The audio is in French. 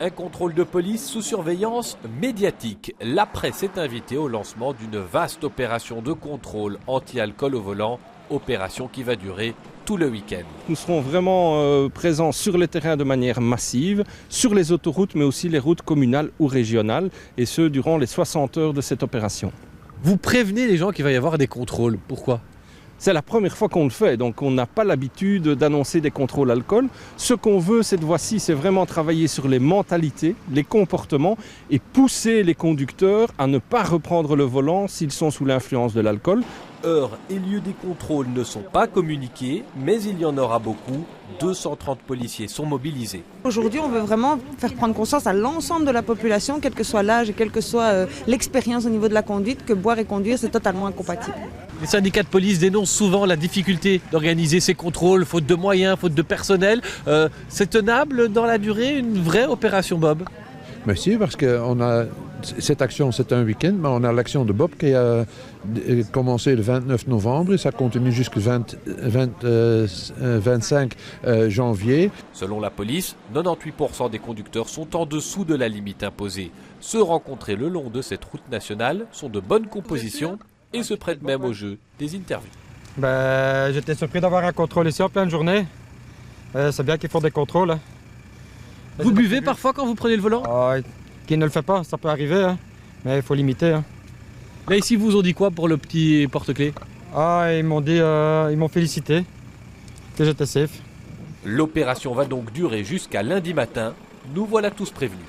Un contrôle de police sous surveillance médiatique. La presse est invitée au lancement d'une vaste opération de contrôle anti-alcool au volant, opération qui va durer tout le week-end. Nous serons vraiment présents sur les terrains de manière massive, sur les autoroutes mais aussi les routes communales ou régionales, et ce durant les 60 heures de cette opération. Vous prévenez les gens qu'il va y avoir des contrôles. Pourquoi ? C'est la première fois qu'on le fait, donc on n'a pas l'habitude d'annoncer des contrôles alcool. Ce qu'on veut cette fois-ci, c'est vraiment travailler sur les mentalités, les comportements et pousser les conducteurs à ne pas reprendre le volant s'ils sont sous l'influence de l'alcool. Heure et lieu des contrôles ne sont pas communiqués, mais il y en aura beaucoup. 230 policiers sont mobilisés. Aujourd'hui, on veut vraiment faire prendre conscience à l'ensemble de la population, quel que soit l'âge et quelle que soit l'expérience au niveau de la conduite, que boire et conduire, c'est totalement incompatible. Les syndicats de police dénoncent souvent la difficulté d'organiser ces contrôles, faute de moyens, faute de personnel. C'est tenable dans la durée, une vraie opération Bob ? Mais si, parce que cette action, c'est un week-end, mais on a l'action de Bob qui a commencé le 29 novembre et ça continue jusqu'au 25 janvier. Selon la police, 98% des conducteurs sont en dessous de la limite imposée. Ceux rencontrés le long de cette route nationale sont de bonne composition et se prêtent même au jeu des interviews. J'étais surpris d'avoir un contrôle ici en pleine journée. C'est bien qu'ils font des contrôles. Hein. Vous buvez parfois quand vous prenez le volant ? Qui ne le fait pas, ça peut arriver, hein. Mais il faut limiter. Hein. Là ici, vous ont dit quoi pour le petit porte-clés ? Ils m'ont félicité que j'étais safe. L'opération va donc durer jusqu'à lundi matin. Nous voilà tous prévenus.